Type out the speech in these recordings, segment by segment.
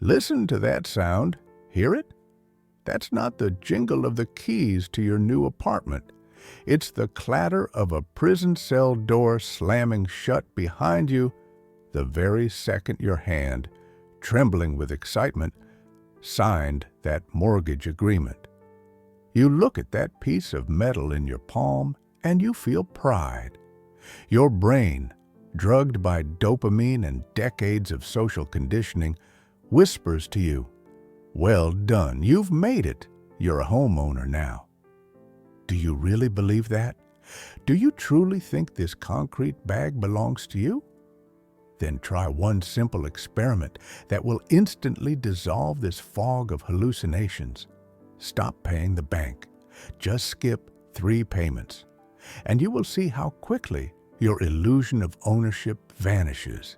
Listen to that sound. Hear it? That's not the jingle of the keys to your new apartment. It's the clatter of a prison cell door slamming shut behind you the very second your hand, trembling with excitement, signed that mortgage agreement. You look at that piece of metal in your palm and you feel pride. Your brain, drugged by dopamine and decades of social conditioning, whispers to you, "Well done, you've made it. You're a homeowner now." Do you really believe that? Do you truly think this concrete bag belongs to you? Then try one simple experiment that will instantly dissolve this fog of hallucinations. Stop paying the bank. Just skip 3 payments, and you will see how quickly your illusion of ownership vanishes,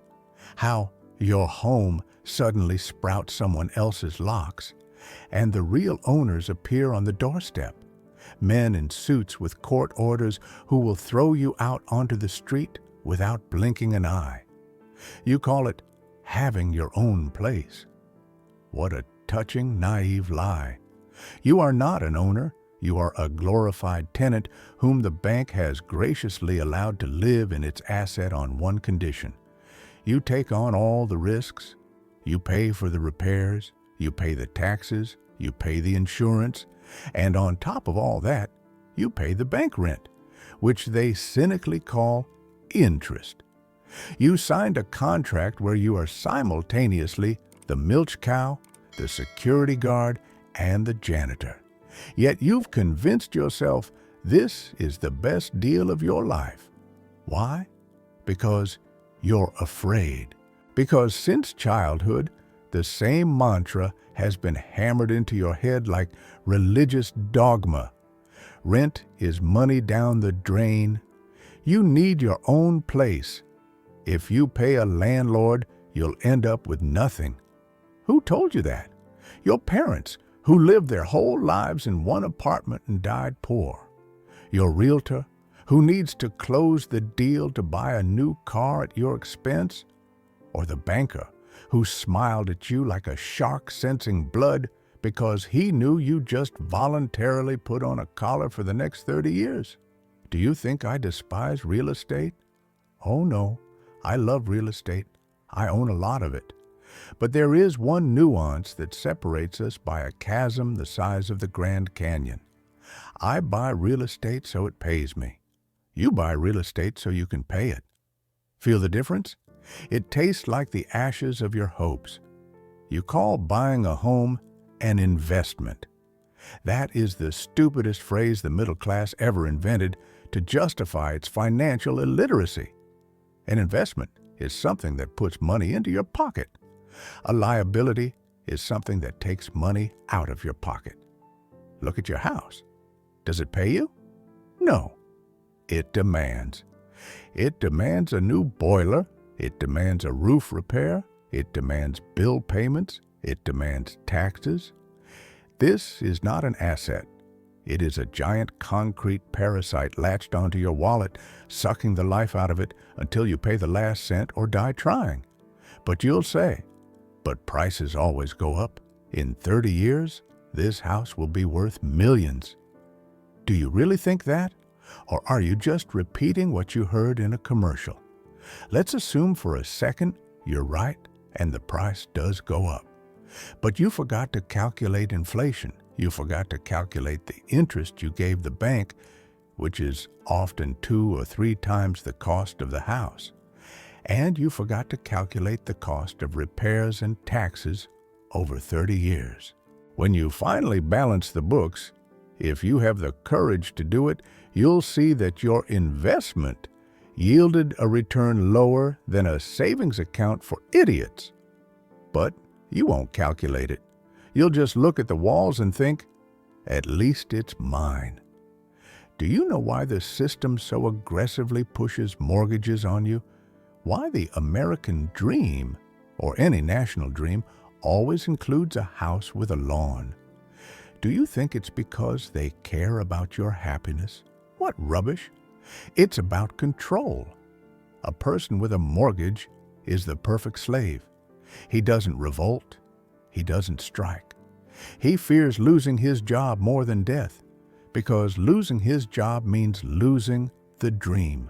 how your home suddenly sprouts someone else's locks, and the real owners appear on the doorstep. Men in suits with court orders who will throw you out onto the street without blinking an eye. You call it having your own place. What a touching, naive lie. You are not an owner. You are a glorified tenant whom the bank has graciously allowed to live in its asset on one condition. You take on all the risks. You pay for the repairs. You pay the taxes. You pay the insurance. And on top of all that, you pay the bank rent, which they cynically call interest. You signed a contract where you are simultaneously the milch cow, the security guard, and the janitor. Yet you've convinced yourself this is the best deal of your life. Why? Because you're afraid. Because since childhood, the same mantra has been hammered into your head like religious dogma. Rent is money down the drain. You need your own place. If you pay a landlord, you'll end up with nothing. Who told you that? Your parents, who lived their whole lives in one apartment and died poor. Your realtor, who needs to close the deal to buy a new car at your expense. Or the banker, who smiled at you like a shark sensing blood because he knew you just voluntarily put on a collar for the next 30 years. Do you think I despise real estate? Oh no, I love real estate. I own a lot of it. But there is one nuance that separates us by a chasm the size of the Grand Canyon. I buy real estate so it pays me. You buy real estate so you can pay it. Feel the difference? It tastes like the ashes of your hopes. You call buying a home an investment. That is the stupidest phrase the middle class ever invented to justify its financial illiteracy. An investment is something that puts money into your pocket. A liability is something that takes money out of your pocket. Look at your house. Does it pay you? No. It demands. It demands a new boiler. It demands a roof repair. It demands bill payments. It demands taxes. This is not an asset. It is a giant concrete parasite latched onto your wallet, sucking the life out of it until you pay the last cent or die trying. But you'll say, "But prices always go up. In 30 years, this house will be worth millions." Do you really think that? Or are you just repeating what you heard in a commercial? Let's assume for a second you're right and the price does go up. But you forgot to calculate inflation. You forgot to calculate the interest you gave the bank, which is often 2 or 3 times the cost of the house. And you forgot to calculate the cost of repairs and taxes over 30 years. When you finally balance the books, if you have the courage to do it, you'll see that your investment yielded a return lower than a savings account for idiots. But you won't calculate it. You'll just look at the walls and think, "At least it's mine." Do you know why the system so aggressively pushes mortgages on you? Why the American dream, or any national dream, always includes a house with a lawn? Do you think it's because they care about your happiness? What rubbish! It's about control. A person with a mortgage is the perfect slave. He doesn't revolt. he doesn't strike. He fears losing his job more than death, because losing his job means losing the dream.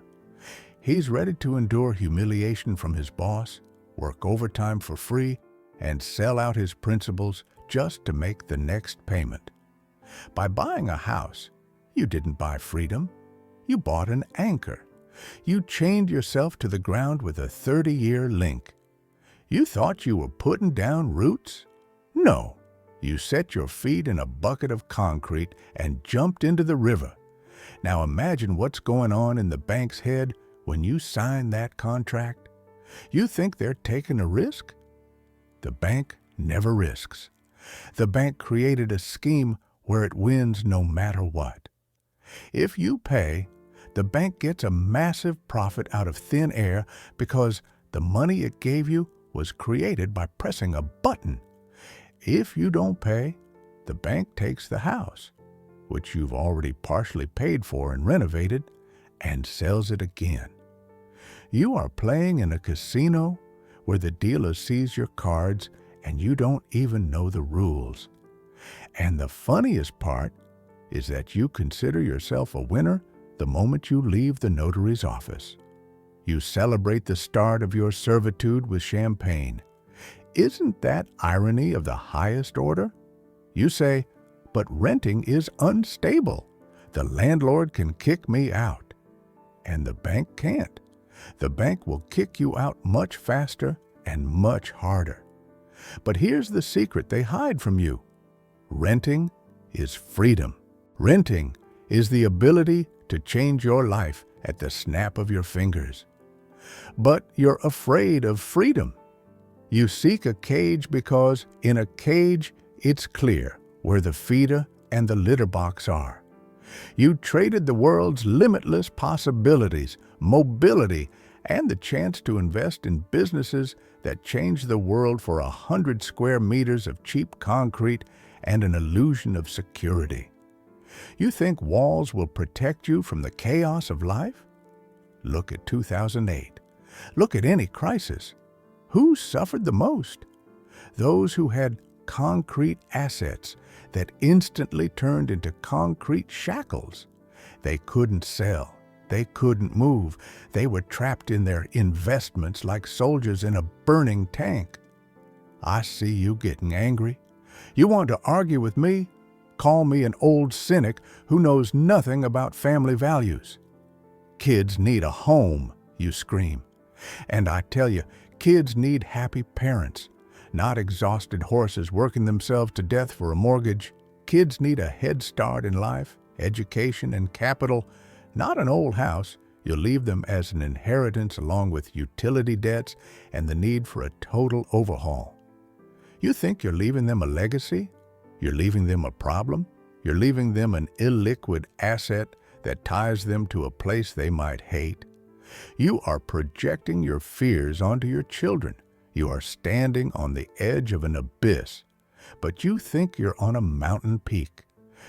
He's ready to endure humiliation from his boss, work overtime for free, and sell out his principles just to make the next payment. By buying a house, you didn't buy freedom. You bought an anchor. You chained yourself to the ground with a 30-year link. You thought you were putting down roots? No. You set your feet in a bucket of concrete and jumped into the river. Now imagine what's going on in the bank's head when you sign that contract. You think they're taking a risk? The bank never risks. The bank created a scheme where it wins no matter what. If you pay, the bank gets a massive profit out of thin air because the money it gave you was created by pressing a button. If you don't pay, the bank takes the house, which you've already partially paid for and renovated, and sells it again. You are playing in a casino where the dealer sees your cards and you don't even know the rules. And the funniest part is that you consider yourself a winner the moment you leave the notary's office. You celebrate the start of your servitude with champagne. Isn't that irony of the highest order? You say, but renting is unstable. The landlord can kick me out. And the bank can't. The bank will kick you out much faster and much harder. But here's the secret they hide from you. Renting is freedom. Renting is the ability to change your life at the snap of your fingers. But you're afraid of freedom. You seek a cage because in a cage it's clear where the feeder and the litter box are. You traded the world's limitless possibilities, mobility, and the chance to invest in businesses that change the world for 100 square meters of cheap concrete and an illusion of security. You think walls will protect you from the chaos of life? Look at 2008. Look at any crisis. Who suffered the most? Those who had concrete assets that instantly turned into concrete shackles. They couldn't sell. They couldn't move. They were trapped in their investments like soldiers in a burning tank. I see you getting angry. You want to argue with me? Call me an old cynic who knows nothing about family values. Kids need a home, you scream. And I tell you, kids need happy parents, not exhausted horses working themselves to death for a mortgage. Kids need a head start in life, education, and capital, not an old house. You'll leave them as an inheritance along with utility debts and the need for a total overhaul. You think you're leaving them a legacy? You're leaving them a problem? You're leaving them an illiquid asset that ties them to a place they might hate? You are projecting your fears onto your children. You are standing on the edge of an abyss, but you think you're on a mountain peak.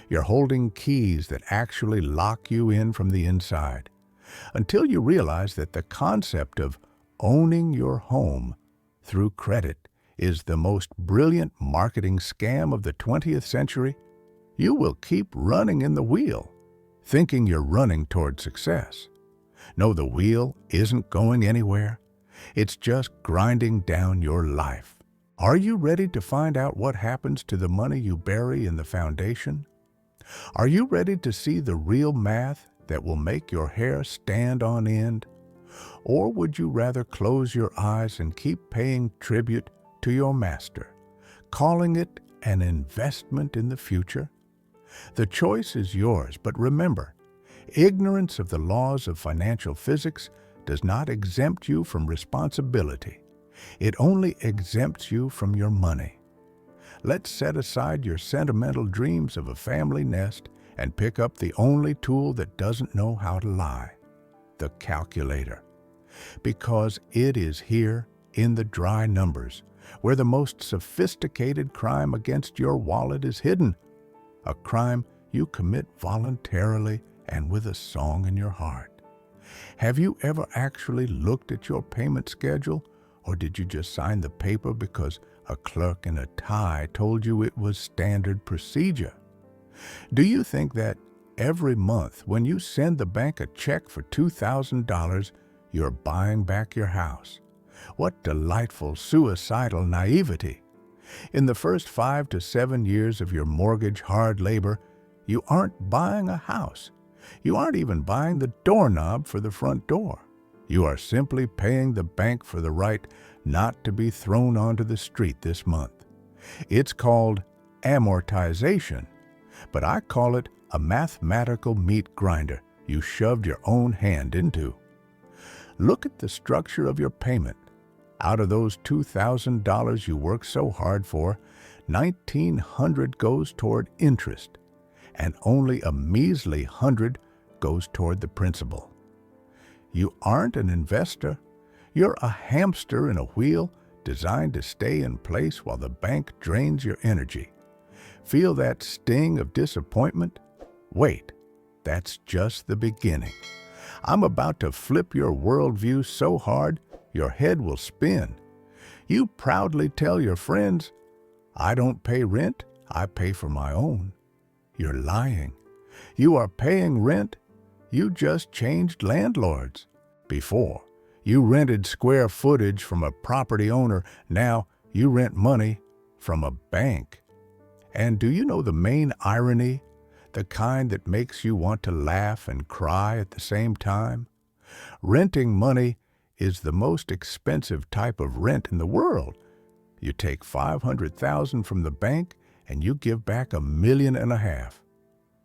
You're holding keys that actually lock you in from the inside, until you realize that the concept of owning your home through credit is the most brilliant marketing scam of the 20th century. You will keep running in the wheel, thinking you're running toward success. No, the wheel isn't going anywhere. It's just grinding down your life. Are you ready to find out what happens to the money you bury in the foundation? Are you ready to see the real math that will make your hair stand on end? Or would you rather close your eyes and keep paying tribute to your master, calling it an investment in the future? The choice is yours, but remember, ignorance of the laws of financial physics does not exempt you from responsibility. It only exempts you from your money. Let's set aside your sentimental dreams of a family nest and pick up the only tool that doesn't know how to lie, the calculator. Because it is here in the dry numbers where the most sophisticated crime against your wallet is hidden, a crime you commit voluntarily and with a song in your heart. Have you ever actually looked at your payment schedule, or did you just sign the paper because A clerk in a tie told you it was standard procedure. Do you think that every month when you send the bank a check for $2,000, you're buying back your house? What delightful suicidal naivety! In the first 5 to 7 years of your mortgage hard labor, you aren't buying a house. You aren't even buying the doorknob for the front door. You are simply paying the bank for the right not to be thrown onto the street this month. It's called amortization, but I call it a mathematical meat grinder you shoved your own hand into. Look at the structure of your payment. Out of those $2,000 you work so hard for, $1,900 goes toward interest, and only a measly $100 goes toward the principal. You aren't an investor. You're a hamster in a wheel designed to stay in place while the bank drains your energy. Feel that sting of disappointment? Wait, that's just the beginning. I'm about to flip your worldview so hard your head will spin. You proudly tell your friends, "I don't pay rent, I pay for my own." You're lying. You are paying rent. You just changed landlords. Before, you rented square footage from a property owner. Now you rent money from a bank. And do you know the main irony? The kind that makes you want to laugh and cry at the same time? Renting money is the most expensive type of rent in the world. You take $500,000 from the bank and you give back $1.5 million.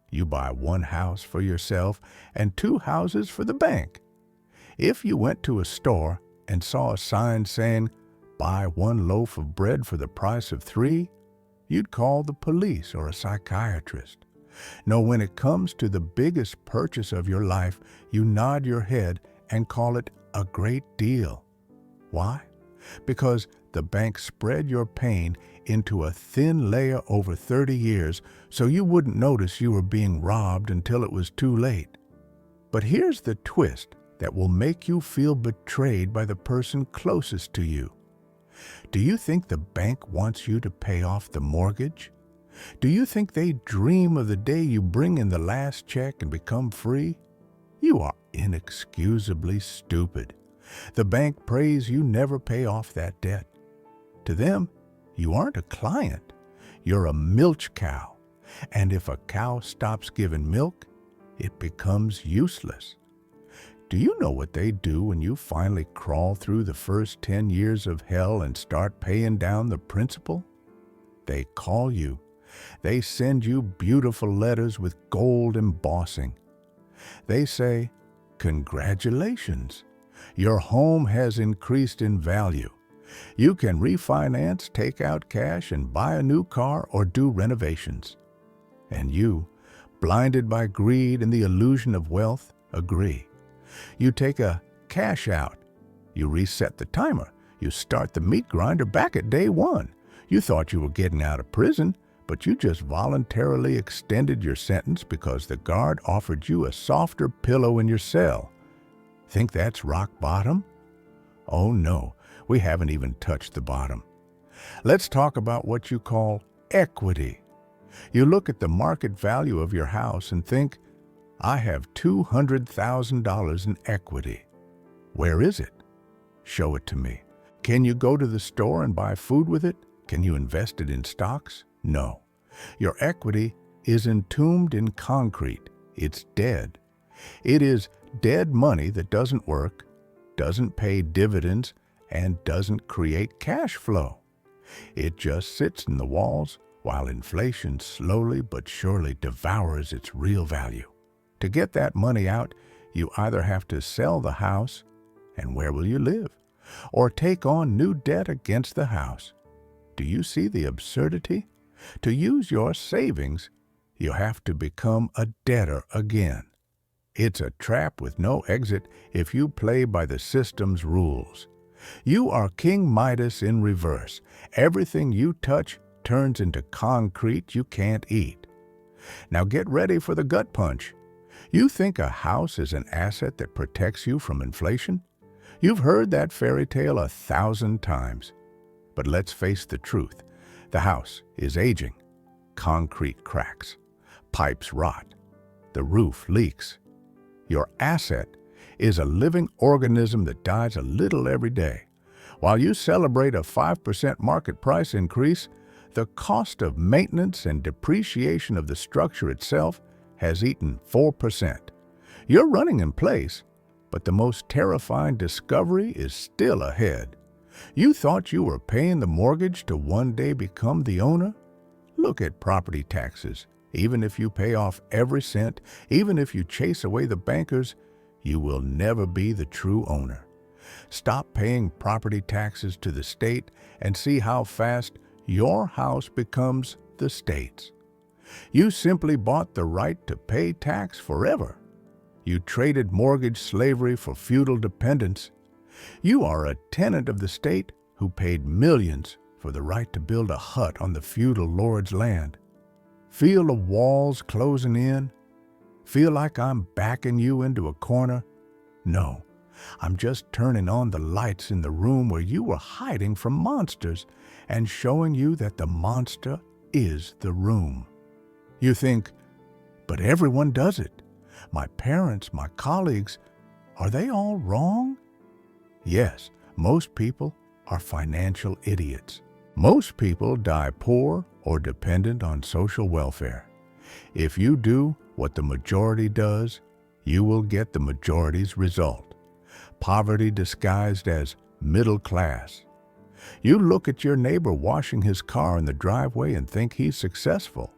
You buy one house for yourself and 2 houses for the bank. If you went to a store and saw a sign saying, "Buy 1 loaf of bread for the price of 3, you'd call the police or a psychiatrist. No, when it comes to the biggest purchase of your life, you nod your head and call it a great deal. Why? Because the bank spread your pain into a thin layer over 30 years so you wouldn't notice you were being robbed until it was too late. But here's the twist that will make you feel betrayed by the person closest to you. Do you think the bank wants you to pay off the mortgage? Do you think they dream of the day you bring in the last check and become free? You are inexcusably stupid. The bank prays you never pay off that debt. To them, you aren't a client. You're a milch cow. And if a cow stops giving milk, it becomes useless. Do you know what they do when you finally crawl through the first 10 years of hell and start paying down the principal? They call you. They send you beautiful letters with gold embossing. They say, "Congratulations, your home has increased in value. You can refinance, take out cash, and buy a new car or do renovations." And you, blinded by greed and the illusion of wealth, agree. You take a cash out. You reset the timer. You start the meat grinder back at day 1. You thought you were getting out of prison, but you just voluntarily extended your sentence because the guard offered you a softer pillow in your cell. Think that's rock bottom? Oh no, we haven't even touched the bottom. Let's talk about what you call equity. You look at the market value of your house and think, "I have $200,000 in equity." Where is it? Show it to me. Can you go to the store and buy food with it? Can you invest it in stocks? No. Your equity is entombed in concrete. It's dead. It is dead money that doesn't work, doesn't pay dividends, and doesn't create cash flow. It just sits in the walls while inflation slowly but surely devours its real value. To get that money out, you either have to sell the house, and where will you live? Or take on new debt against the house. Do you see the absurdity? To use your savings, you have to become a debtor again. It's a trap with no exit if you play by the system's rules. You are King Midas in reverse. Everything you touch turns into concrete you can't eat. Now get ready for the gut punch. You think a house is an asset that protects you from inflation? You've heard that fairy tale 1,000 times. But let's face the truth. The house is aging. Concrete cracks. Pipes rot. The roof leaks. Your asset is a living organism that dies a little every day. While you celebrate a 5% market price increase, the cost of maintenance and depreciation of the structure itself has eaten 4%. You're running in place, but the most terrifying discovery is still ahead. You thought you were paying the mortgage to one day become the owner? Look at property taxes. Even if you pay off every cent, even if you chase away the bankers, you will never be the true owner. Stop paying property taxes to the state and see how fast your house becomes the state's. You simply bought the right to pay tax forever. You traded mortgage slavery for feudal dependence. You are a tenant of the state who paid millions for the right to build a hut on the feudal lord's land. Feel the walls closing in? Feel like I'm backing you into a corner? No, I'm just turning on the lights in the room where you were hiding from monsters and showing you that the monster is the room. You think, but everyone does it. My parents, my colleagues, are they all wrong? Yes, most people are financial idiots. Most people die poor or dependent on social welfare. If you do what the majority does, you will get the majority's result. Poverty disguised as middle class. You look at your neighbor washing his car in the driveway and think he's successful.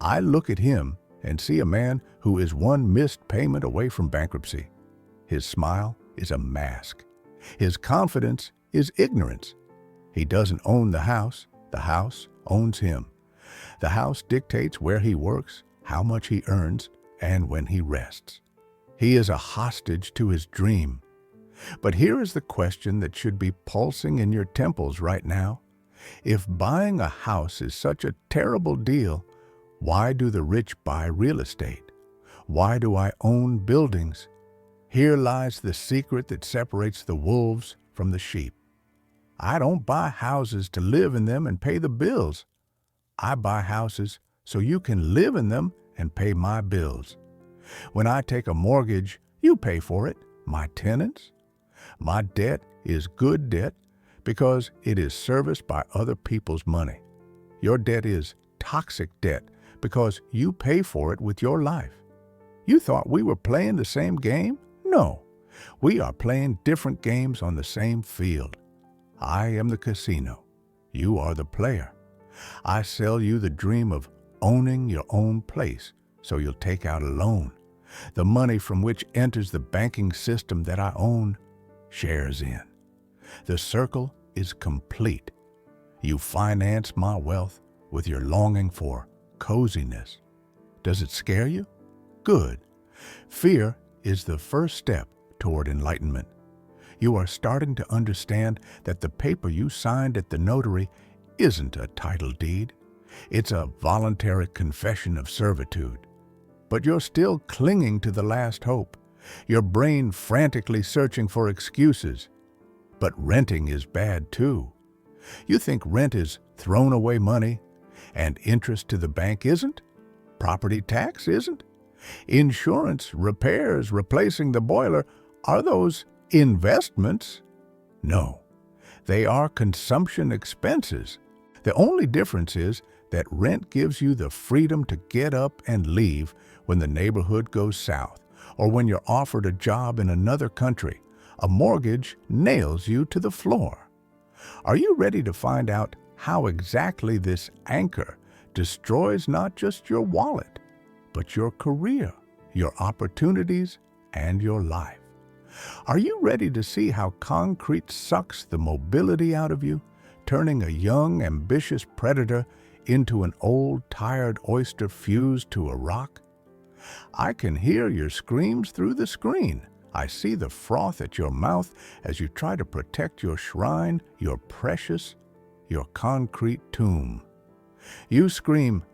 I look at him and see a man who is one missed payment away from bankruptcy. His smile is a mask. His confidence is ignorance. He doesn't own the house owns him. The house dictates where he works, how much he earns, and when he rests. He is a hostage to his dream. But here is the question that should be pulsing in your temples right now. If buying a house is such a terrible deal, why do the rich buy real estate? Why do I own buildings? Here lies the secret that separates the wolves from the sheep. I don't buy houses to live in them and pay the bills. I buy houses so you can live in them and pay my bills. When I take a mortgage, you pay for it, my tenants. My debt is good debt because it is serviced by other people's money. Your debt is toxic debt because you pay for it with your life. You thought we were playing the same game? No, we are playing different games on the same field. I am the casino. You are the player. I sell you the dream of owning your own place, so you'll take out a loan. The money from which enters the banking system that I own shares in. The circle is complete. You finance my wealth with your longing for coziness. Does it scare you? Good. Fear is the first step toward enlightenment. You are starting to understand that the paper you signed at the notary isn't a title deed. It's a voluntary confession of servitude. But you're still clinging to the last hope, your brain frantically searching for excuses. But renting is bad too. You think rent is thrown away money, and interest to the bank isn't? Property tax isn't? Insurance, repairs, replacing the boiler, are those investments? No, they are consumption expenses. The only difference is that rent gives you the freedom to get up and leave when the neighborhood goes south, or when you're offered a job in another country. A mortgage nails you to the floor. Are you ready to find out how exactly this anchor destroys not just your wallet, but your career, your opportunities, and your life? Are you ready to see how concrete sucks the mobility out of you, turning a young, ambitious predator into an old, tired oyster fused to a rock? I can hear your screams through the screen. I see the froth at your mouth as you try to protect your shrine, your precious, your concrete tomb. You scream,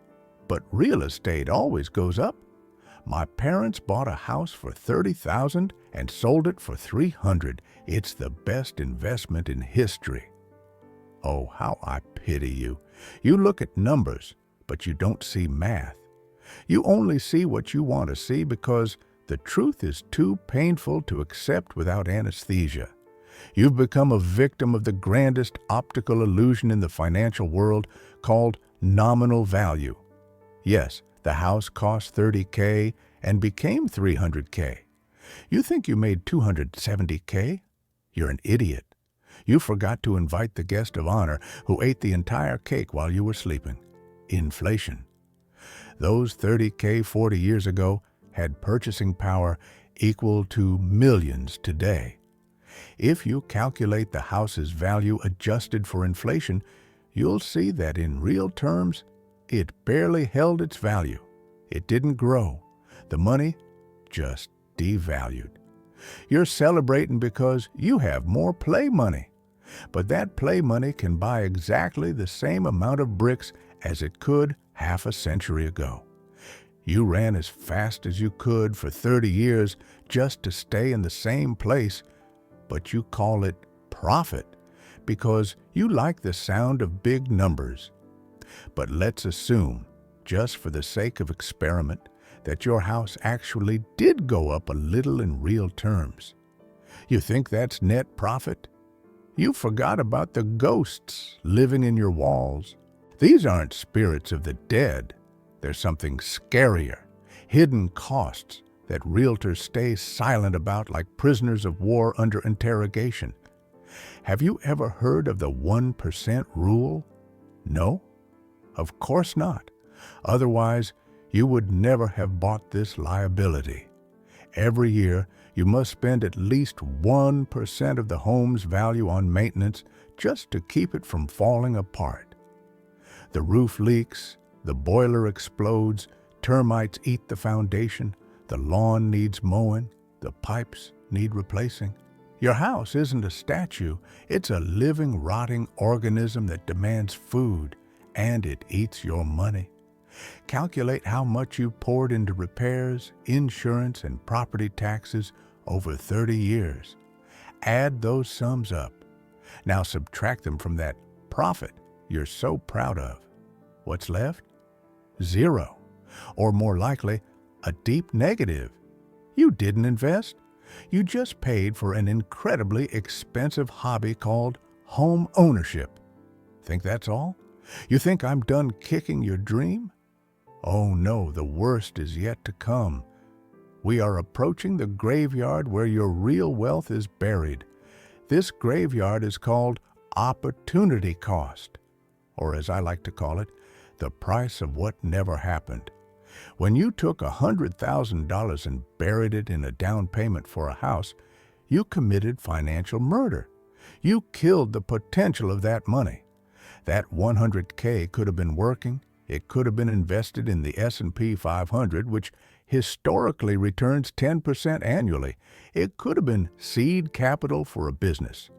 but real estate always goes up. My parents bought a house for $30,000 and sold it for $300. It's the best investment in history. Oh, how I pity you. You look at numbers, but you don't see math. You only see what you want to see because the truth is too painful to accept without anesthesia. You've become a victim of the grandest optical illusion in the financial world called nominal value. Yes, the house cost $30K and became $300K. You think you made $270K? You're an idiot. You forgot to invite the guest of honor who ate the entire cake while you were sleeping. Inflation. Those $30K 40 years ago had purchasing power equal to millions today. If you calculate the house's value adjusted for inflation, you'll see that in real terms, it barely held its value. It didn't grow. The money just devalued. You're celebrating because you have more play money. But that play money can buy exactly the same amount of bricks as it could half a century ago. You ran as fast as you could for 30 years just to stay in the same place, but you call it profit because you like the sound of big numbers. But let's assume, just for the sake of experiment, that your house actually did go up a little in real terms. You think that's net profit? You forgot about the ghosts living in your walls. These aren't spirits of the dead. They're something scarier, hidden costs that realtors stay silent about like prisoners of war under interrogation. Have you ever heard of the 1% rule? No? Of course not. Otherwise, you would never have bought this liability. Every year, you must spend at least 1% of the home's value on maintenance just to keep it from falling apart. The roof leaks, the boiler explodes, termites eat the foundation, the lawn needs mowing, the pipes need replacing. Your house isn't a statue, it's a living, rotting organism that demands food, and it eats your money. Calculate how much you poured into repairs, insurance, and property taxes over 30 years. Add those sums up. Now subtract them from that profit you're so proud of. What's left? Zero. Or more likely, a deep negative. You didn't invest. You just paid for an incredibly expensive hobby called home ownership. Think that's all? You think I'm done kicking your dream? Oh no, the worst is yet to come. We are approaching the graveyard where your real wealth is buried. This graveyard is called opportunity cost, or as I like to call it, the price of what never happened. When you took $100,000 and buried it in a down payment for a house, you committed financial murder. You killed the potential of that money. That $100K could have been working. It could have been invested in the S&P 500, which historically returns 10% annually. It could have been seed capital for a business.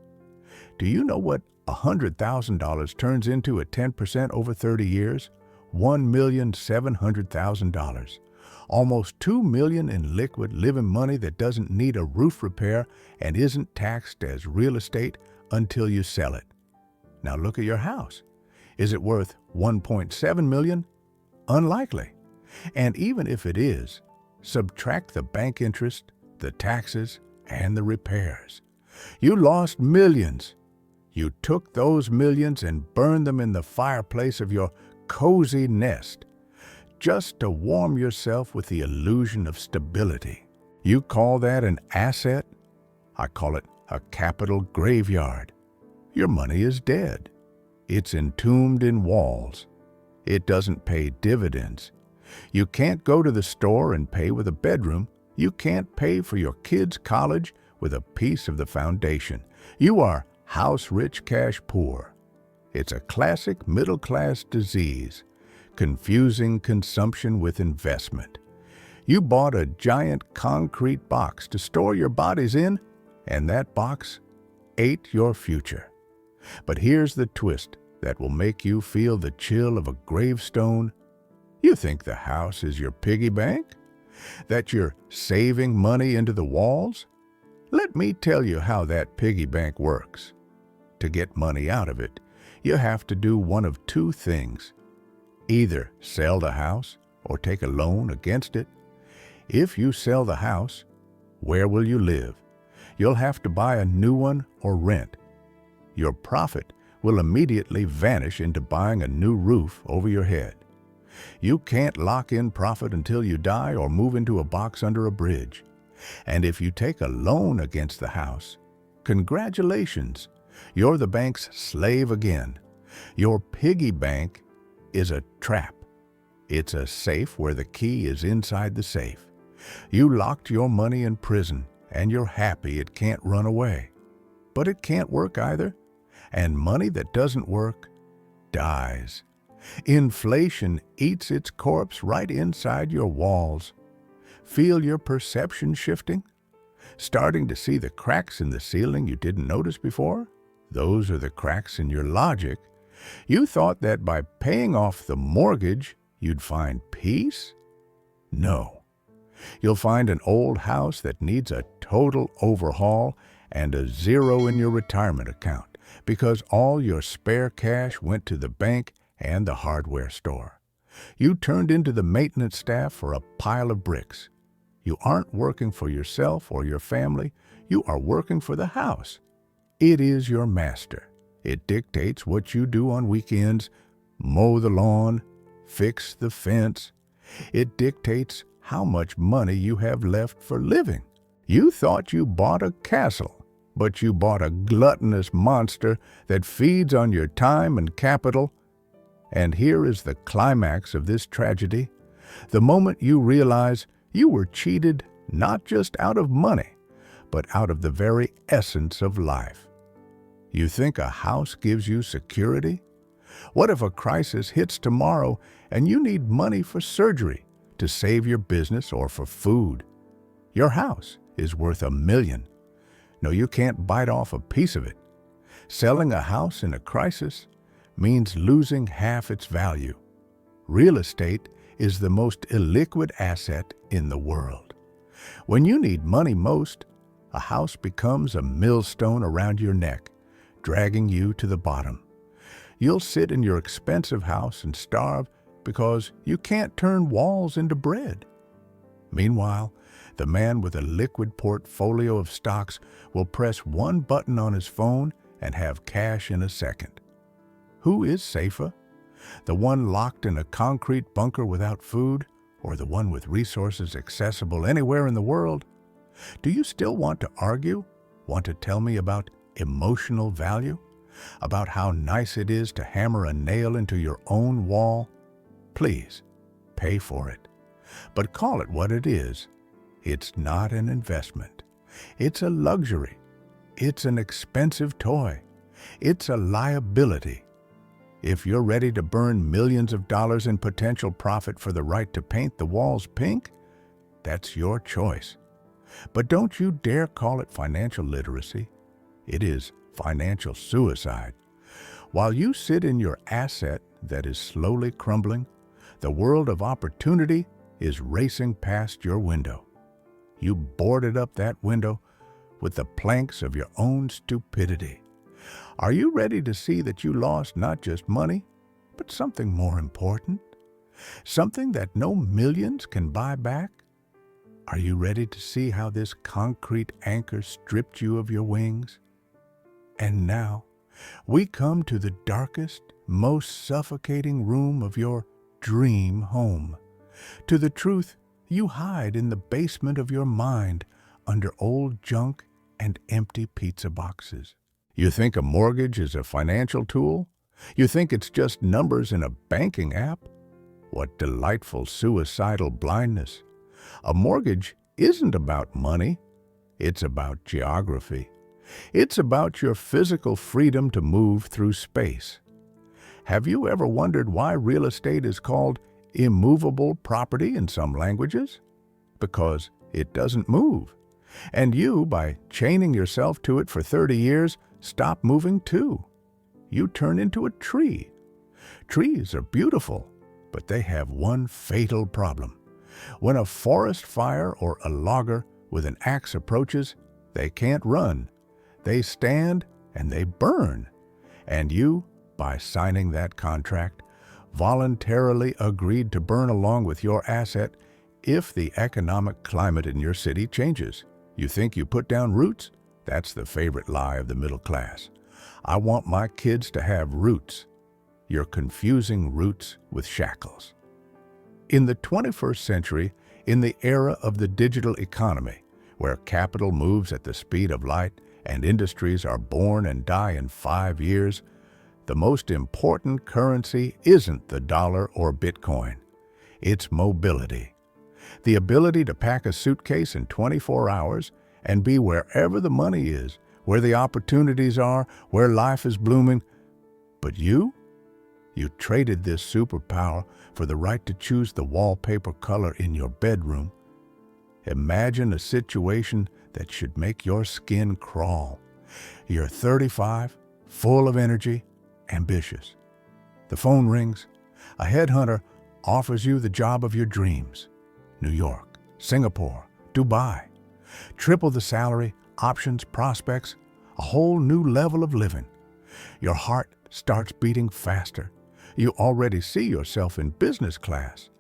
Do you know what $100,000 turns into at 10% over 30 years? $1,700,000. Almost $2 million in liquid living money that doesn't need a roof repair and isn't taxed as real estate until you sell it. Now look at your house. Is it worth $1.7 million? Unlikely. And even if it is, subtract the bank interest, the taxes, and the repairs. You lost millions. You took those millions and burned them in the fireplace of your cozy nest, just to warm yourself with the illusion of stability. You call that an asset? I call it a capital graveyard. Your money is dead. It's entombed in walls. It doesn't pay dividends. You can't go to the store and pay with a bedroom. You can't pay for your kids' college with a piece of the foundation. You are house rich, cash poor. It's a classic middle-class disease, confusing consumption with investment. You bought a giant concrete box to store your bodies in, and that box ate your future. But here's the twist that will make you feel the chill of a gravestone. You think the house is your piggy bank? That you're saving money into the walls? Let me tell you how that piggy bank works. To get money out of it, you have to do one of two things. Either sell the house or take a loan against it. If you sell the house, where will you live? You'll have to buy a new one or rent. Your profit will immediately vanish into buying a new roof over your head. You can't lock in profit until you die or move into a box under a bridge. And if you take a loan against the house, congratulations, you're the bank's slave again. Your piggy bank is a trap. It's a safe where the key is inside the safe. You locked your money in prison, and you're happy it can't run away. But it can't work either, and money that doesn't work dies. Inflation eats its corpse right inside your walls. Feel your perception shifting? Starting to see the cracks in the ceiling you didn't notice before? Those are the cracks in your logic. You thought that by paying off the mortgage, you'd find peace? No. You'll find an old house that needs a total overhaul and a zero in your retirement account because all your spare cash went to the bank and the hardware store. You turned into the maintenance staff for a pile of bricks. You aren't working for yourself or your family. You are working for the house. It is your master. It dictates what you do on weekends, mow the lawn, fix the fence. It dictates how much money you have left for living. You thought you bought a castle, but you bought a gluttonous monster that feeds on your time and capital. And here is the climax of this tragedy. The moment you realize you were cheated not just out of money, but out of the very essence of life. You think a house gives you security? What if a crisis hits tomorrow and you need money for surgery, to save your business, or for food? Your house is worth $1 million. No, you can't bite off a piece of it. Selling a house in a crisis means losing half its value. Real estate is the most illiquid asset in the world. When you need money most, a house becomes a millstone around your neck, dragging you to the bottom. You'll sit in your expensive house and starve because you can't turn walls into bread. Meanwhile, the man with a liquid portfolio of stocks will press one button on his phone and have cash in a second. Who is safer? The one locked in a concrete bunker without food, or the one with resources accessible anywhere in the world? Do you still want to argue? Want to tell me about emotional value? About how nice it is to hammer a nail into your own wall? Please, pay for it. But call it what it is. It's not an investment. It's a luxury. It's an expensive toy. It's a liability. If you're ready to burn millions of dollars in potential profit for the right to paint the walls pink, that's your choice. But don't you dare call it financial literacy. It is financial suicide. While you sit in your asset that is slowly crumbling, the world of opportunity is racing past your window. You boarded up that window with the planks of your own stupidity. Are you ready to see that you lost not just money, but something more important? Something that no millions can buy back? Are you ready to see how this concrete anchor stripped you of your wings? And now, we come to the darkest, most suffocating room of your dream home, to the truth you hide in the basement of your mind under old junk and empty pizza boxes. You think a mortgage is a financial tool? You think it's just numbers in a banking app? What delightful suicidal blindness. A mortgage isn't about money. It's about geography. It's about your physical freedom to move through space. Have you ever wondered why real estate is called immovable property in some languages? Because it doesn't move. And you, by chaining yourself to it for 30 years, stop moving too. You turn into a tree. Trees are beautiful, but they have one fatal problem. When a forest fire or a logger with an axe approaches, they can't run. They stand and they burn. And you by signing that contract, voluntarily agreed to burn along with your asset if the economic climate in your city changes. You think you put down roots? That's the favorite lie of the middle class. I want my kids to have roots. You're confusing roots with shackles. In the 21st century, in the era of the digital economy, where capital moves at the speed of light and industries are born and die in 5 years, the most important currency isn't the dollar or Bitcoin. It's mobility. The ability to pack a suitcase in 24 hours and be wherever the money is, where the opportunities are, where life is blooming. But you traded this superpower for the right to choose the wallpaper color in your bedroom. Imagine a situation that should make your skin crawl. You're 35, full of energy, ambitious. The phone rings. A headhunter offers you the job of your dreams. New York, Singapore, Dubai. Triple the salary, options, prospects, a whole new level of living. Your heart starts beating faster. You already see yourself in business class.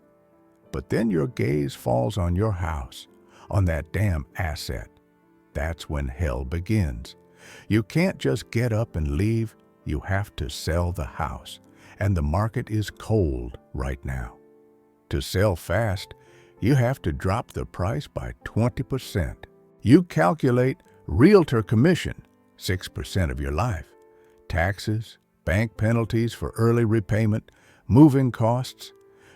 But then your gaze falls on your house, on that damn asset. That's when hell begins. You can't just get up and leave. You have to sell the house, and the market is cold right now. To sell fast, you have to drop the price by 20%. You calculate realtor commission, 6% of your life, taxes, bank penalties for early repayment, moving costs.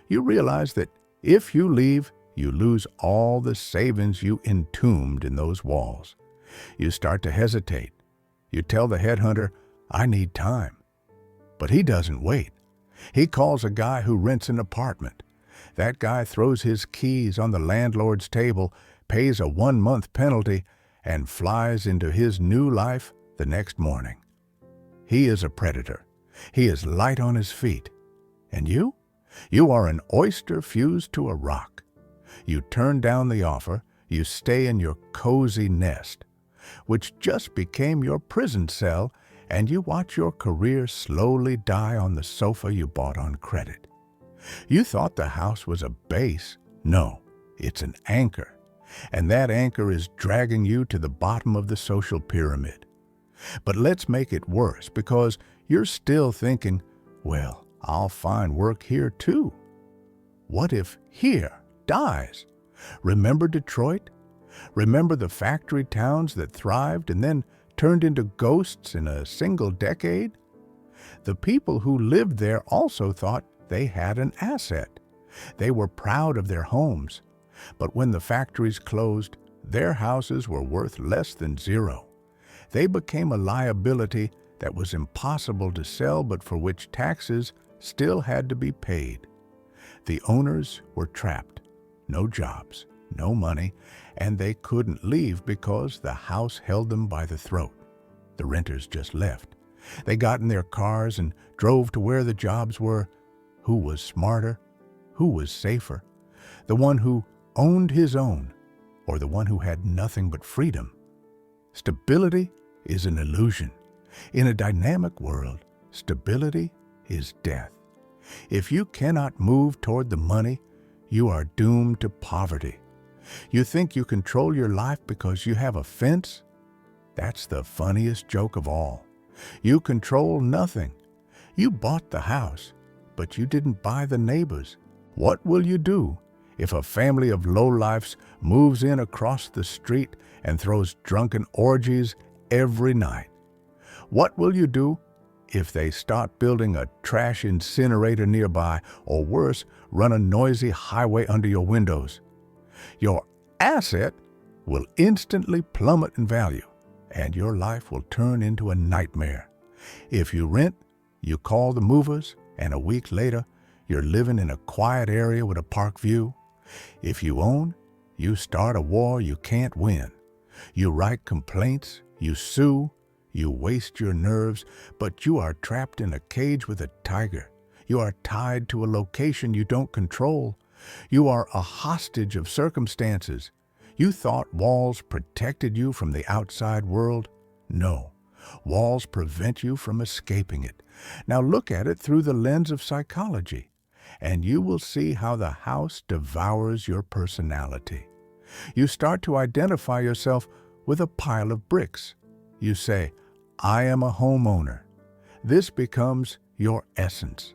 You realize that if you leave, you lose all the savings you entombed in those walls. You start to hesitate. You tell the headhunter, I need time. But he doesn't wait. He calls a guy who rents an apartment. That guy throws his keys on the landlord's table, pays a 1-month penalty, and flies into his new life the next morning. He is a predator. He is light on his feet. And you? You are an oyster fused to a rock. You turn down the offer. You stay in your cozy nest, which just became your prison cell, and you watch your career slowly die on the sofa you bought on credit. You thought the house was a base. No, it's an anchor. And that anchor is dragging you to the bottom of the social pyramid. But let's make it worse, because you're still thinking, well, I'll find work here too. What if here dies? Remember Detroit? Remember the factory towns that thrived and then turned into ghosts in a single decade? The people who lived there also thought they had an asset. They were proud of their homes. But when the factories closed, their houses were worth less than zero. They became a liability that was impossible to sell, but for which taxes still had to be paid. The owners were trapped. No jobs, no money, and they couldn't leave because the house held them by the throat. The renters just left. They got in their cars and drove to where the jobs were. Who was smarter? Who was safer? The one who owned his own, or the one who had nothing but freedom? Stability is an illusion. In a dynamic world, stability is death. If you cannot move toward the money, you are doomed to poverty. You think you control your life because you have a fence? That's the funniest joke of all. You control nothing. You bought the house, but you didn't buy the neighbors. What will you do if a family of lowlifes moves in across the street and throws drunken orgies every night? What will you do if they start building a trash incinerator nearby, or worse, run a noisy highway under your windows? Your asset will instantly plummet in value, and your life will turn into a nightmare. If you rent, you call the movers, and a week later, you're living in a quiet area with a park view. If you own, you start a war you can't win. You write complaints, you sue, you waste your nerves, but you are trapped in a cage with a tiger. You are tied to a location you don't control. You are a hostage of circumstances. You thought walls protected you from the outside world? No. Walls prevent you from escaping it. Now look at it through the lens of psychology, and you will see how the house devours your personality. You start to identify yourself with a pile of bricks. You say, "I am a homeowner." This becomes your essence.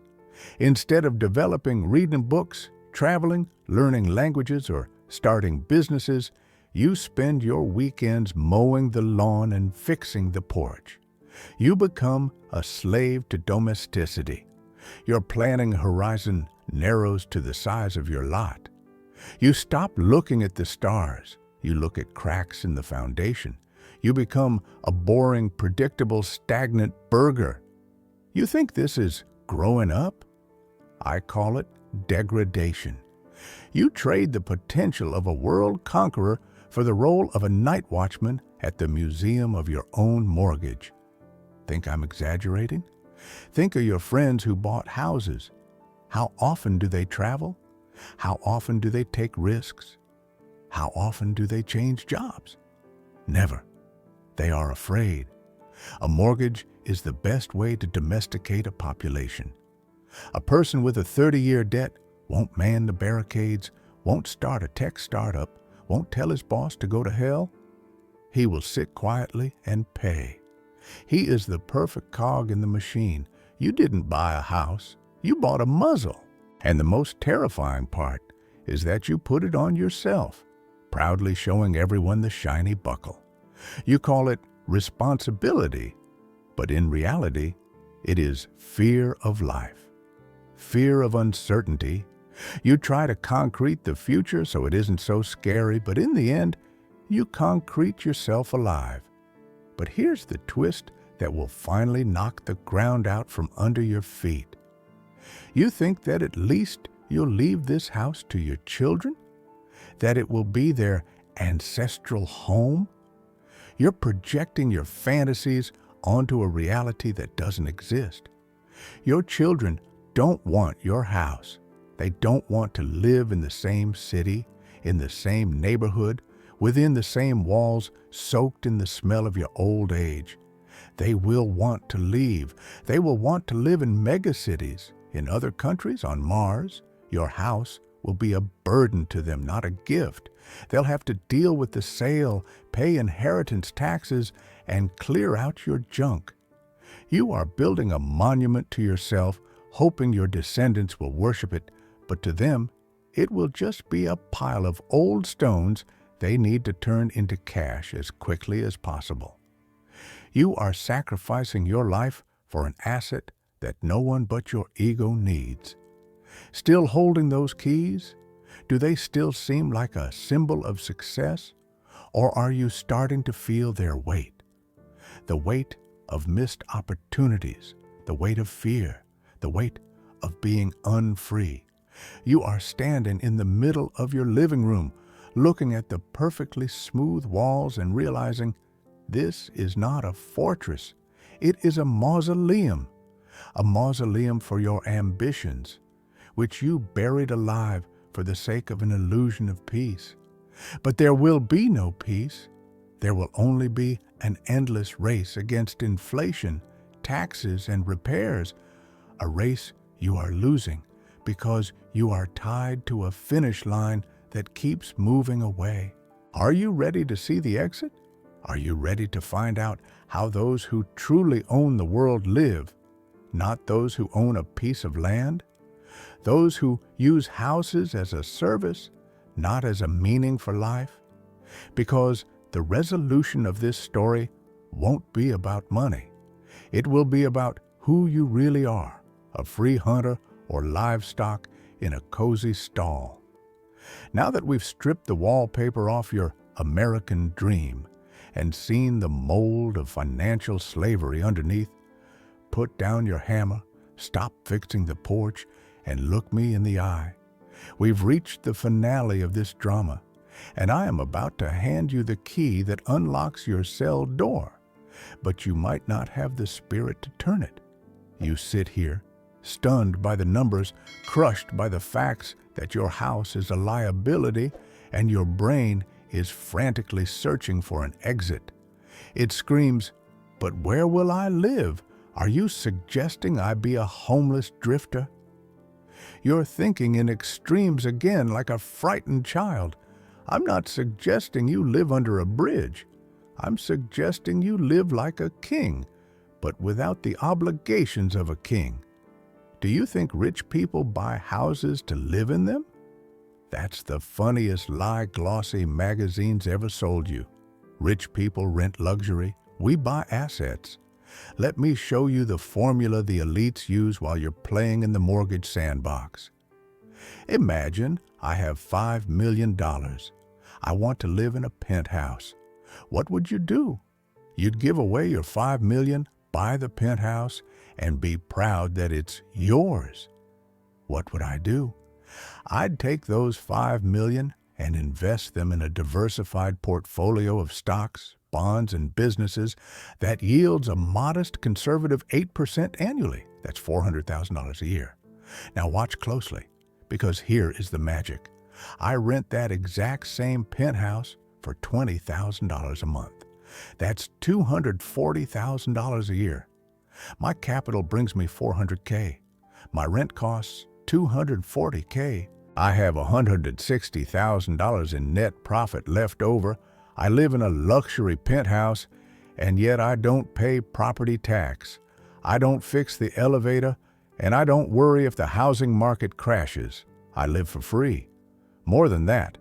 Instead of developing reading books, traveling, learning languages, or starting businesses, you spend your weekends mowing the lawn and fixing the porch. You become a slave to domesticity. Your planning horizon narrows to the size of your lot. You stop looking at the stars. You look at cracks in the foundation. You become a boring, predictable, stagnant burger. You think this is growing up? I call it degradation. You trade the potential of a world conqueror for the role of a night watchman at the museum of your own mortgage. Think I'm exaggerating? Think of your friends who bought houses. How often do they travel? How often do they take risks? How often do they change jobs? Never. They are afraid. A mortgage is the best way to domesticate a population. A person with a 30-year debt won't man the barricades, won't start a tech startup, won't tell his boss to go to hell. He will sit quietly and pay. He is the perfect cog in the machine. You didn't buy a house, you bought a muzzle. And the most terrifying part is that you put it on yourself, proudly showing everyone the shiny buckle. You call it responsibility, but in reality, it is fear of life, fear of uncertainty. You try to concrete the future so it isn't so scary, but in the end, you concrete yourself alive. But here's the twist that will finally knock the ground out from under your feet. You think that at least you'll leave this house to your children? That it will be their ancestral home? You're projecting your fantasies onto a reality that doesn't exist. Your children don't want your house. They don't want to live in the same city, in the same neighborhood, within the same walls, soaked in the smell of your old age. They will want to leave. They will want to live in megacities, in other countries, on Mars. Your house will be a burden to them, not a gift. They'll have to deal with the sale, pay inheritance taxes, and clear out your junk. You are building a monument to yourself, hoping your descendants will worship it, but to them, it will just be a pile of old stones they need to turn into cash as quickly as possible. You are sacrificing your life for an asset that no one but your ego needs. Still holding those keys? Do they still seem like a symbol of success? Or are you starting to feel their weight? The weight of missed opportunities, the weight of fear, the weight of being unfree. You are standing in the middle of your living room, looking at the perfectly smooth walls and realizing this is not a fortress. It is a mausoleum for your ambitions, which you buried alive for the sake of an illusion of peace. But there will be no peace. There will only be an endless race against inflation, taxes, and repairs, a race you are losing because you are tied to a finish line that keeps moving away. Are you ready to see the exit? Are you ready to find out how those who truly own the world live, not those who own a piece of land? Those who use houses as a service, not as a meaning for life? Because the resolution of this story won't be about money. It will be about who you really are, a free hunter or livestock in a cozy stall. Now that we've stripped the wallpaper off your American dream and seen the mold of financial slavery underneath, put down your hammer, stop fixing the porch, and look me in the eye. We've reached the finale of this drama, and I am about to hand you the key that unlocks your cell door, but you might not have the spirit to turn it. You sit here, stunned by the numbers, crushed by the facts that your house is a liability, and your brain is frantically searching for an exit. It screams, But where will I live? Are you suggesting I be a homeless drifter? You're thinking in extremes again, like a frightened child. I'm not suggesting you live under a bridge. I'm suggesting you live like a king, but without the obligations of a king. Do you think rich people buy houses to live in them? That's the funniest lie glossy magazines ever sold you. Rich people rent luxury. We buy assets. Let me show you the formula the elites use while you're playing in the mortgage sandbox. Imagine I have $5 million. I want to live in a penthouse. What would you do? You'd give away your $5 million, buy the penthouse, and be proud that it's yours. What would I do? I'd take those $5 million and invest them in a diversified portfolio of stocks, bonds, and businesses that yields a modest conservative 8% annually. That's $400,000 a year. Now watch closely, because here is the magic. I rent that exact same penthouse for $20,000 a month. That's $240,000 a year. My capital brings me $400K. My rent costs $240K. I have $160,000 in net profit left over. I live in a luxury penthouse, and yet I don't pay property tax. I don't fix the elevator, and I don't worry if the housing market crashes. I live for free. More than that,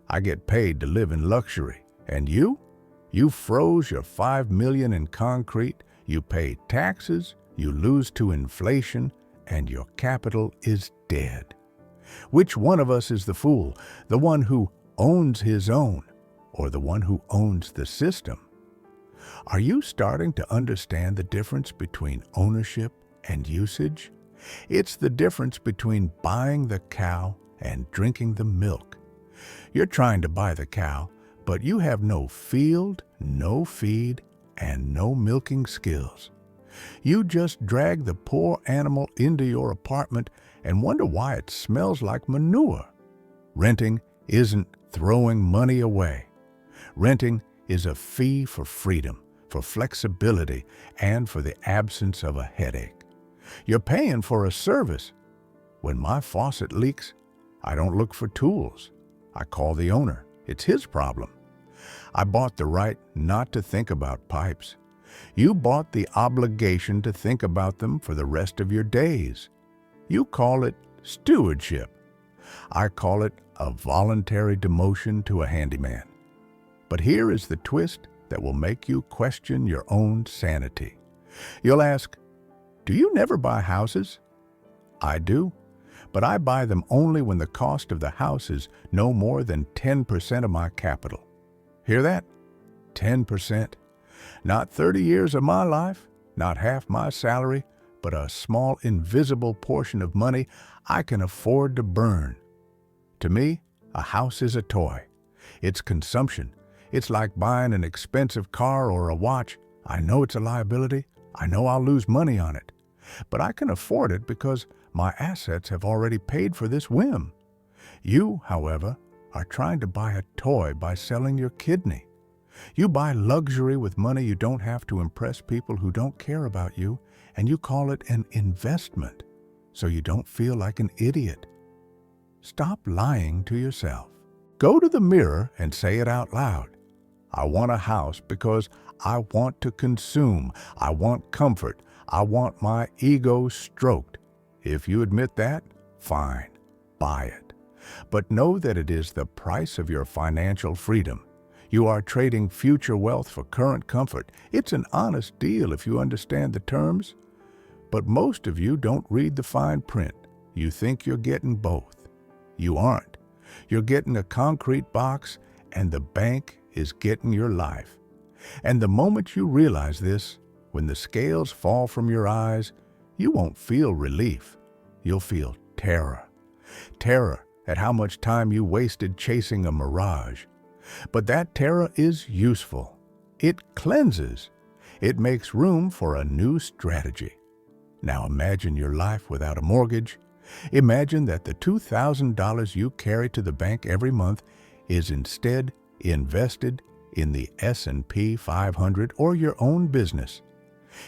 I get paid to live in luxury. And you? You froze your $5 million in concrete, you pay taxes, you lose to inflation, and your capital is dead. Which one of us is the fool, the one who owns his own, or the one who owns the system? Are you starting to understand the difference between ownership and usage? It's the difference between buying the cow and drinking the milk. You're trying to buy the cow, but you have no field, no feed, and no milking skills. You just drag the poor animal into your apartment and wonder why it smells like manure. Renting isn't throwing money away. Renting is a fee for freedom, for flexibility, and for the absence of a headache. You're paying for a service. When my faucet leaks, I don't look for tools. I call the owner. It's his problem. I bought the right not to think about pipes. You bought the obligation to think about them for the rest of your days. You call it stewardship. I call it a voluntary demotion to a handyman. But here is the twist that will make you question your own sanity. You'll ask, do you never buy houses? I do, but I buy them only when the cost of the house is no more than 10% of my capital. Hear that? 10%. Not 30 years of my life, not half my salary, but a small invisible portion of money I can afford to burn. To me, a house is a toy. It's consumption. It's like buying an expensive car or a watch. I know it's a liability. I know I'll lose money on it. But I can afford it because my assets have already paid for this whim. You, however, are trying to buy a toy by selling your kidney. You buy luxury with money you don't have to impress people who don't care about you, and you call it an investment, so you don't feel like an idiot. Stop lying to yourself. Go to the mirror and say it out loud. I want a house because I want to consume. I want comfort. I want my ego stroked. If you admit that, fine, buy it. But know that it is the price of your financial freedom. You are trading future wealth for current comfort. It's an honest deal if you understand the terms. But most of you don't read the fine print. You think you're getting both. You aren't. You're getting a concrete box, and the bank is getting your life. And the moment you realize this, when the scales fall from your eyes, you won't feel relief. You'll feel terror. Terror at how much time you wasted chasing a mirage. But that terror is useful. It cleanses. It makes room for a new strategy. Now imagine your life without a mortgage. Imagine that the $2,000 you carry to the bank every month is instead invested in the S&P 500 or your own business.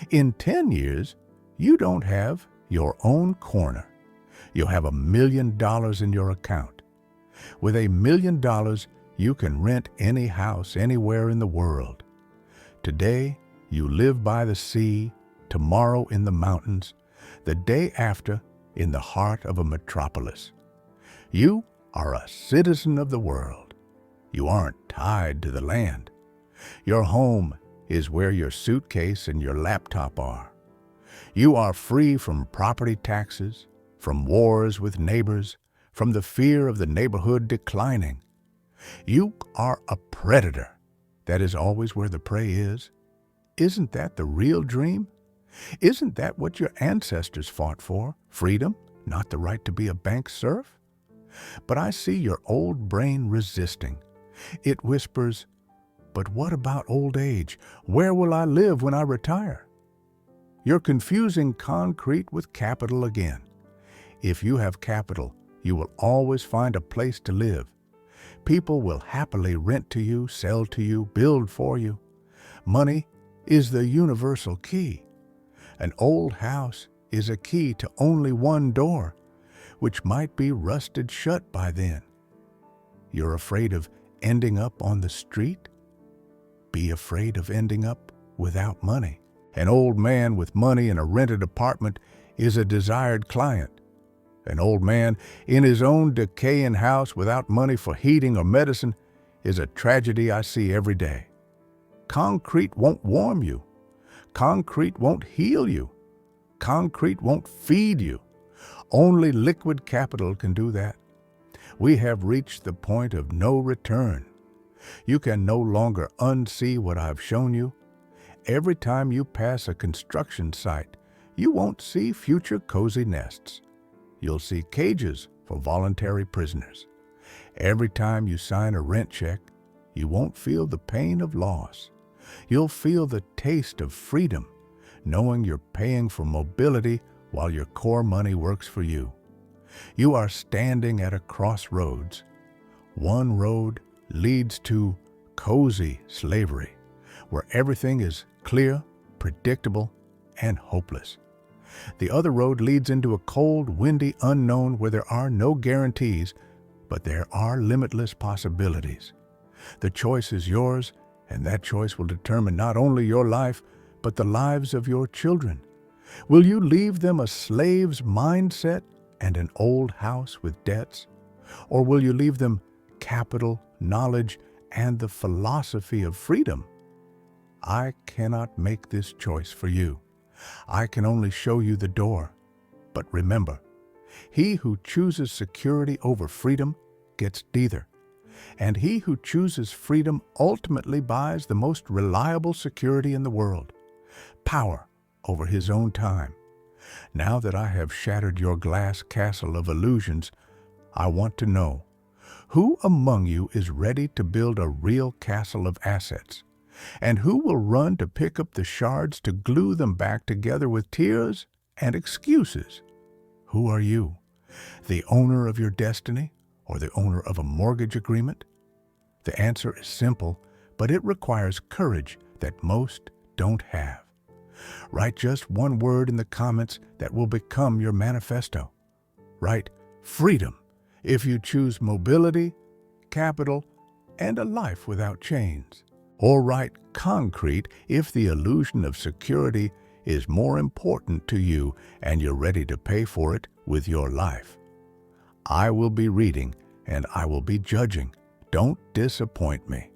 In 10 years, you don't have your own corner. You'll have $1 million in your account. With $1 million, you can rent any house anywhere in the world. Today, you live by the sea, tomorrow in the mountains, the day after in the heart of a metropolis. You are a citizen of the world. You aren't tied to the land. Your home is where your suitcase and your laptop are. You are free from property taxes, from wars with neighbors, from the fear of the neighborhood declining. You are a predator. That is always where the prey is. Isn't that the real dream? Isn't that what your ancestors fought for? Freedom, not the right to be a bank serf? But I see your old brain resisting. It whispers, "But what about old age? Where will I live when I retire?" You're confusing concrete with capital again. If you have capital, you will always find a place to live. People will happily rent to you, sell to you, build for you. Money is the universal key. An old house is a key to only one door, which might be rusted shut by then. You're afraid of ending up on the street? Be afraid of ending up without money. An old man with money in a rented apartment is a desired client. An old man in his own decaying house without money for heating or medicine is a tragedy I see every day. Concrete won't warm you. Concrete won't heal you. Concrete won't feed you. Only liquid capital can do that. We have reached the point of no return. You can no longer unsee what I've shown you. Every time you pass a construction site, you won't see future cozy nests. You'll see cages for voluntary prisoners. Every time you sign a rent check, you won't feel the pain of loss. You'll feel the taste of freedom, knowing you're paying for mobility while your core money works for you. You are standing at a crossroads. One road leads to cozy slavery, where everything is clear, predictable, and hopeless. The other road leads into a cold, windy unknown where there are no guarantees, but there are limitless possibilities. The choice is yours, and that choice will determine not only your life, but the lives of your children. Will you leave them a slave's mindset and an old house with debts? Or will you leave them capital, knowledge, and the philosophy of freedom? I cannot make this choice for you. I can only show you the door. But remember, he who chooses security over freedom gets neither. And he who chooses freedom ultimately buys the most reliable security in the world, power over his own time. Now that I have shattered your glass castle of illusions, I want to know, who among you is ready to build a real castle of assets? And who will run to pick up the shards to glue them back together with tears and excuses? Who are you? The owner of your destiny or the owner of a mortgage agreement? The answer is simple, but it requires courage that most don't have. Write just one word in the comments that will become your manifesto. Write freedom if you choose mobility, capital, and a life without chains. Or write concrete if the illusion of security is more important to you and you're ready to pay for it with your life. I will be reading and I will be judging. Don't disappoint me.